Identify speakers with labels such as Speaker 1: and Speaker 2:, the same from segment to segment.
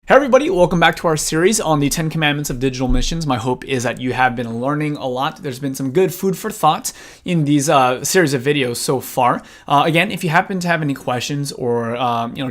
Speaker 1: Hey everybody, welcome back to our series on the 10 Commandments of Digital Missions. My hope is that you have been learning a lot. There's been some good food for thought in these series of videos so far. Again, if you happen to have any questions or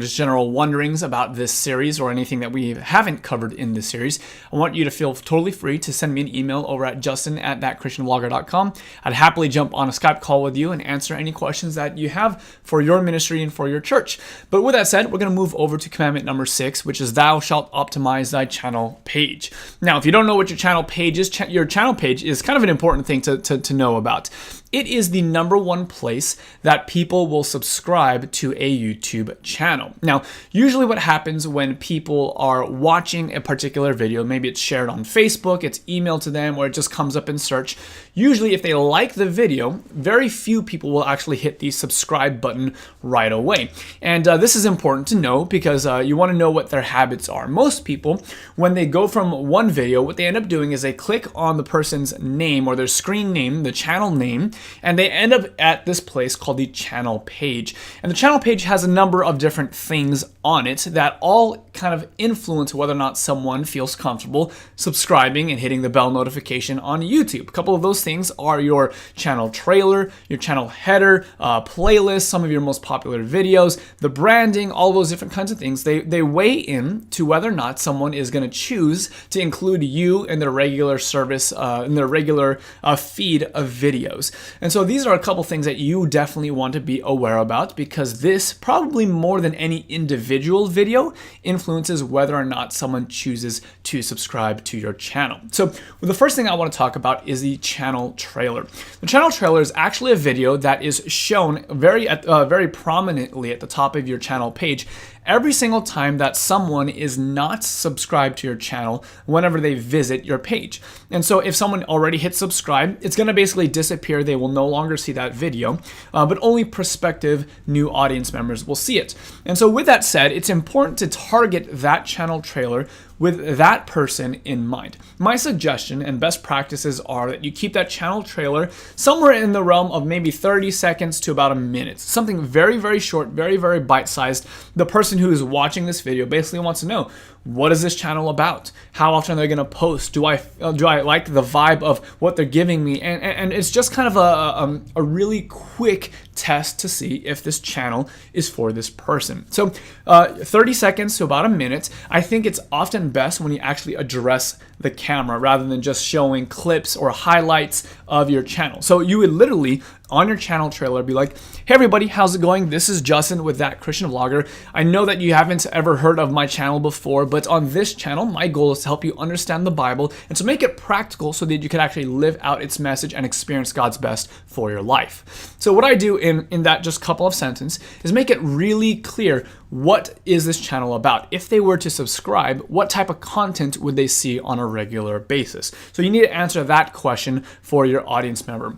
Speaker 1: just general wonderings about this series or anything that we haven't covered in this series, I want you to feel totally free to send me an email over at justin@thatchristianvlogger.com. I'd happily jump on a Skype call with you and answer any questions that you have for your ministry and for your church. But with that said, we're going to move over to commandment number 6, which is thou shalt optimize thy channel page. Now, if you don't know what your channel page is, your channel page is kind of an important thing to know about. It is the number one place that people will subscribe to a YouTube channel. Now, usually what happens when people are watching a particular video, maybe it's shared on Facebook, it's emailed to them, or it just comes up in search. Usually, if they like the video, very few people will actually hit the subscribe button right away. And this is important to know because you want to know what their habits are. Most people, when they go from one video, what they end up doing is they click on the person's name or their screen name, the channel name, and they end up at this place called the channel page. And the channel page has a number of different things on it that all kind of influence whether or not someone feels comfortable subscribing and hitting the bell notification on YouTube. A couple of those things are your channel trailer, your channel header, playlist, some of your most popular videos, the branding, all those different kinds of things. They weigh in to whether or not someone is going to choose to include you in their regular service, in their regular feed of videos. And so these are a couple things that you definitely want to be aware about because this, probably more than any individual video, influences whether or not someone chooses to subscribe to your channel. So the first thing I want to talk about is the channel trailer. The channel trailer is actually a video that is shown very prominently at the top of your channel page every single time that someone is not subscribed to your channel whenever they visit your page. And so if someone already hit subscribe, it's going to basically disappear. They will no longer see that video, but only prospective new audience members will see it. And so with that said, it's important to target that channel trailer with that person in mind. My suggestion and best practices are that you keep that channel trailer somewhere in the realm of maybe 30 seconds to about a minute. Something very, very short, very, very bite-sized. The person who is watching this video basically wants to know, what is this channel about? How often are they going to post? Do I like the vibe of what they're giving me? And it's just kind of a really quick test to see if this channel is for this person. So 30 seconds to about a minute. I think it's often best when you actually address the camera rather than just showing clips or highlights of your channel. So you would literally on your channel trailer be like, hey everybody, how's it going? This is Justin with That Christian Vlogger. I know that you haven't ever heard of my channel before, but on this channel, my goal is to help you understand the Bible and to make it practical so that you can actually live out its message and experience God's best for your life. So what I do in that just couple of sentences is make it really clear, what is this channel about? If they were to subscribe, what type of content would they see on a regular basis? So you need to answer that question for your audience member.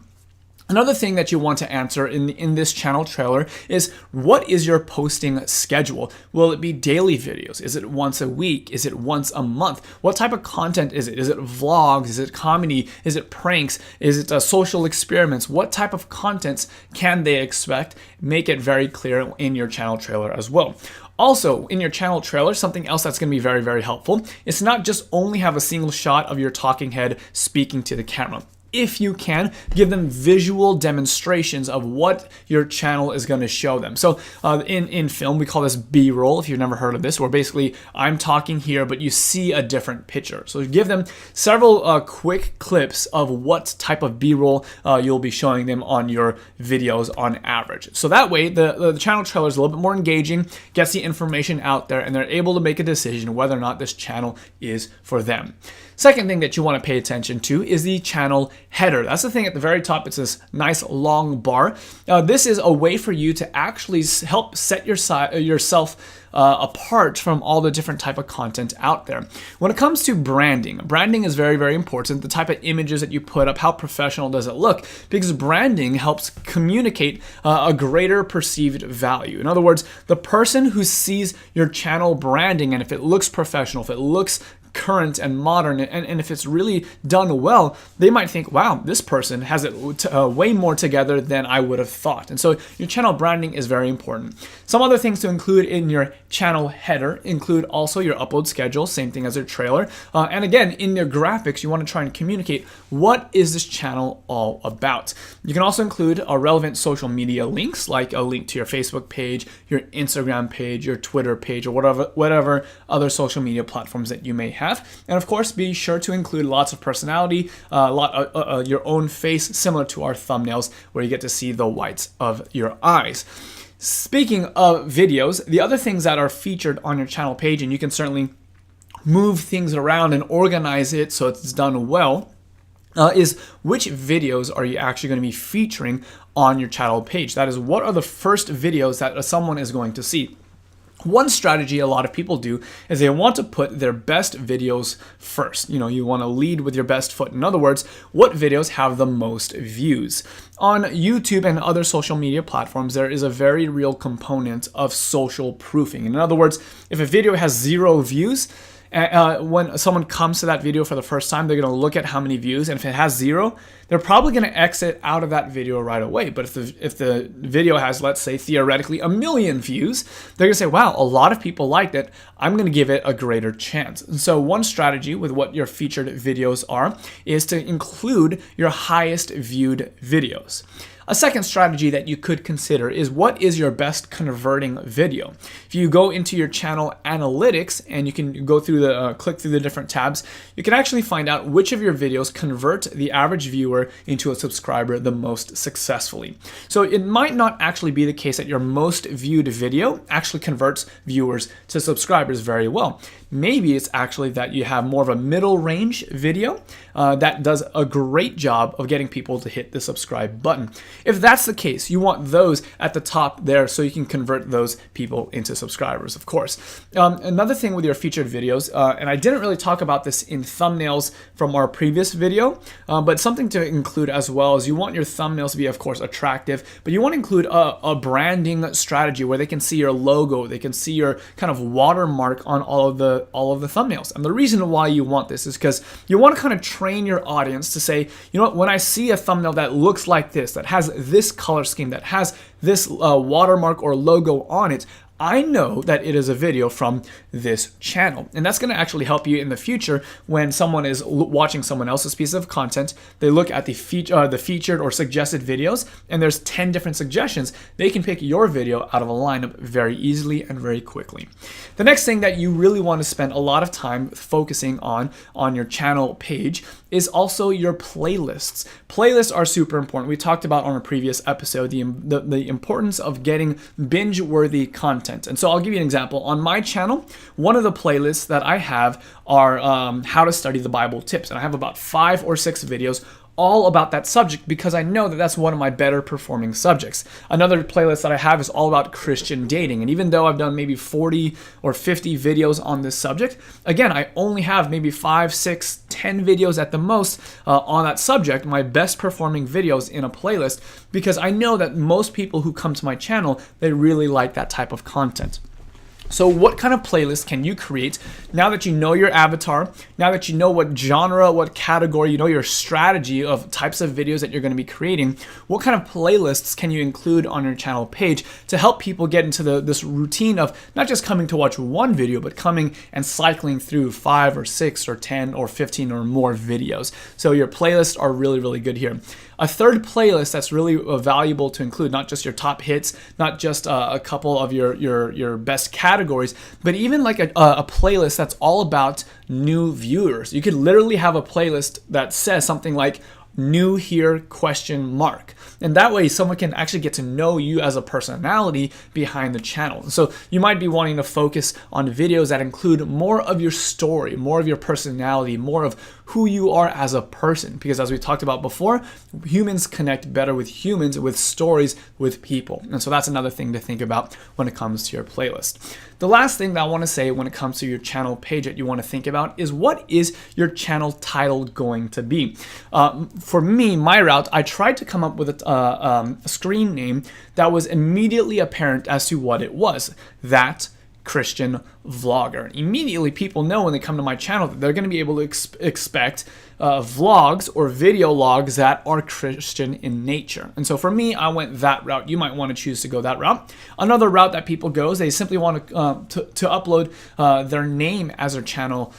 Speaker 1: Another thing that you want to answer in this channel trailer is, what is your posting schedule? Will it be daily videos? Is it once a week? Is it once a month? What type of content is it? Is it vlogs? Is it comedy? Is it pranks? Is it social experiments? What type of contents can they expect? Make it very clear in your channel trailer as well. Also, in your channel trailer, something else that's going to be very, very helpful is to not just only have a single shot of your talking head speaking to the camera. If you can, give them visual demonstrations of what your channel is going to show them. So in film, we call this B-roll, if you've never heard of this, where basically I'm talking here, but you see a different picture. So give them several quick clips of what type of B-roll you'll be showing them on your videos on average. So that way, the channel trailer is a little bit more engaging, gets the information out there, and they're able to make a decision whether or not this channel is for them. Second thing that you want to pay attention to is the channel header. That's the thing at the very top. It's this nice long bar. This is a way for you to actually help set yourself apart from all the different type of content out there. When it comes to branding is very, very important. The type of images that you put up, how professional does it look? Because branding helps communicate a greater perceived value. In other words, the person who sees your channel branding, and if it looks professional, if it looks current and modern, and if it's really done well, they might think, wow, this person has it way more together than I would have thought. And so your channel branding is very important. Some other things to include in your channel header include also your upload schedule, same thing as your trailer. And again, in your graphics, you want to try and communicate what is this channel all about. You can also include relevant social media links, like a link to your Facebook page, your Instagram page, your Twitter page, or whatever other social media platforms that you may have. And of course, be sure to include lots of personality, your own face, similar to our thumbnails, where you get to see the whites of your eyes. Speaking of videos, the other things that are featured on your channel page, and you can certainly move things around and organize it so it's done well, is which videos are you actually going to be featuring on your channel page? That is, what are the first videos that someone is going to see? One strategy a lot of people do is they want to put their best videos first. You want to lead with your best foot. In other words, what videos have the most views? On YouTube and other social media platforms, there is a very real component of social proofing. In other words, if a video has 0 views, when someone comes to that video for the first time, they're going to look at how many views, and if it has 0, they're probably going to exit out of that video right away. But if the video has, let's say, theoretically 1 million views, they're going to say, wow, a lot of people liked it. I'm going to give it a greater chance. And so one strategy with what your featured videos are is to include your highest viewed videos. A second strategy that you could consider is, what is your best converting video? If you go into your channel analytics and you can go through click through the different tabs, you can actually find out which of your videos convert the average viewer into a subscriber the most successfully. So it might not actually be the case that your most viewed video actually converts viewers to subscribers very well. Maybe it's actually that you have more of a middle range video that does a great job of getting people to hit the subscribe button. If that's the case, you want those at the top there so you can convert those people into subscribers, of course. Another thing with your featured videos, and I didn't really talk about this in thumbnails from our previous video, but something to include as well is you want your thumbnails to be, of course, attractive, but you want to include a branding strategy where they can see your logo, they can see your kind of watermark on all of the thumbnails. And the reason why you want this is because you want to kind of train your audience to say, you know what, when I see a thumbnail that looks like this, that has this color scheme, that has this watermark or logo on it, I know that it is a video from this channel. And that's going to actually help you in the future when someone is watching someone else's piece of content. They look at the featured or suggested videos, and there's 10 different suggestions. They can pick your video out of a lineup very easily and very quickly. The next thing that you really want to spend a lot of time focusing on your channel page is also your playlists. Playlists are super important. We talked about on a previous episode the importance of getting binge-worthy content. And so I'll give you an example. On my channel, one of the playlists that I have are how to study the Bible tips. And I have about 5 or 6 videos all about that subject because I know that that's one of my better performing subjects. Another playlist that I have is all about Christian dating. And even though I've done maybe 40 or 50 videos on this subject, again, I only have maybe 5, 6, 10 videos at the most on that subject, my best performing videos in a playlist, because I know that most people who come to my channel, they really like that type of content. So what kind of playlist can you create now that you know your avatar, now that you know what genre, what category, you know your strategy of types of videos that you're going to be creating? What kind of playlists can you include on your channel page to help people get into this routine of not just coming to watch one video, but coming and cycling through 5 or 6 or 10 or 15 or more videos? So your playlists are really, really good here. A third playlist that's really valuable to include, not just your top hits, not just a couple of your best categories, but even like a playlist that's all about new viewers. You could literally have a playlist that says something like new here ? And that way someone can actually get to know you as a personality behind the channel. So you might be wanting to focus on videos that include more of your story, more of your personality, more of who you are as a person. Because as we talked about before, humans connect better with humans, with stories, with people. And so that's another thing to think about when it comes to your playlist. The last thing that I want to say when it comes to your channel page that you want to think about is, what is your channel title going to be? For me, my route, I tried to come up with a screen name that was immediately apparent as to what it was. That Christian vlogger. Immediately people know when they come to my channel that they're going to be able to expect vlogs or video logs that are Christian in nature. And so for me, I went that route. You might want to choose to go that route. Another route that people go is they simply want to upload their name as their channel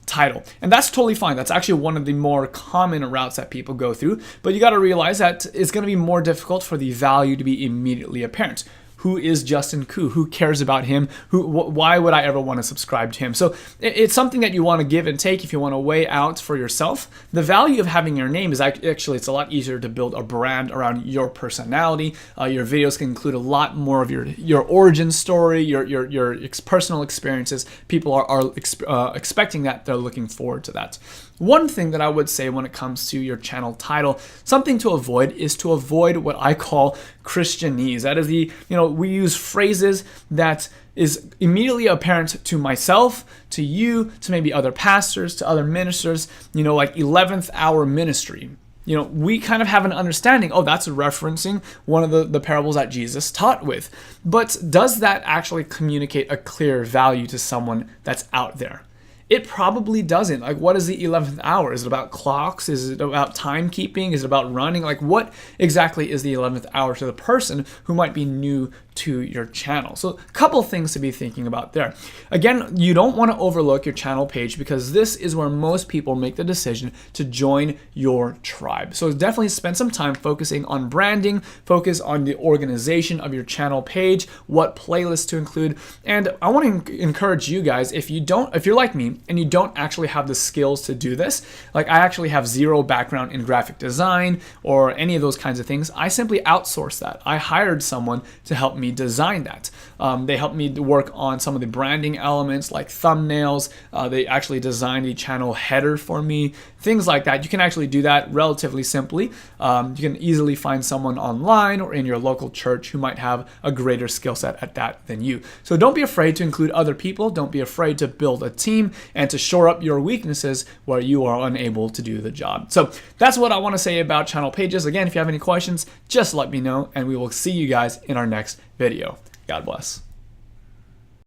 Speaker 1: title. And that's totally fine. That's actually one of the more common routes that people go through. But you got to realize that it's going to be more difficult for the value to be immediately apparent. Who is Justin Koo? Who cares about him? Why would I ever want to subscribe to him? So it's something that you want to give and take if you want to weigh out for yourself. The value of having your name is actually, it's a lot easier to build a brand around your personality. Your videos can include a lot more of your origin story, your personal experiences. People are expecting that. They're looking forward to that. One thing that I would say when it comes to your channel title, something to avoid is to avoid what I call Christianese. That is we use phrases that is immediately apparent to myself, to you, to maybe other pastors, to other ministers, like 11th hour ministry. We kind of have an understanding, that's referencing one of the parables that Jesus taught with. But does that actually communicate a clear value to someone that's out there? It probably doesn't. Like, what is the 11th hour? Is it about clocks? Is it about timekeeping? Is it about running? Like, what exactly is the 11th hour to the person who might be new to your channel? So a couple things to be thinking about there. Again, you don't want to overlook your channel page because this is where most people make the decision to join your tribe. So definitely spend some time focusing on branding, focus on the organization of your channel page, what playlists to include. And I want to encourage you guys, if you're like me, and you don't actually have the skills to do this, like I actually have zero background in graphic design or any of those kinds of things, I simply outsourced that. I hired someone to help me design that. They helped me work on some of the branding elements like thumbnails. They actually designed the channel header for me, things like that. You can actually do that relatively simply. You can easily find someone online or in your local church who might have a greater skill set at that than you. So don't be afraid to include other people. Don't be afraid to build a team and to shore up your weaknesses where you are unable to do the job. So that's what I want to say about channel pages. Again, if you have any questions, just let me know, and we will see you guys in our next video. God bless.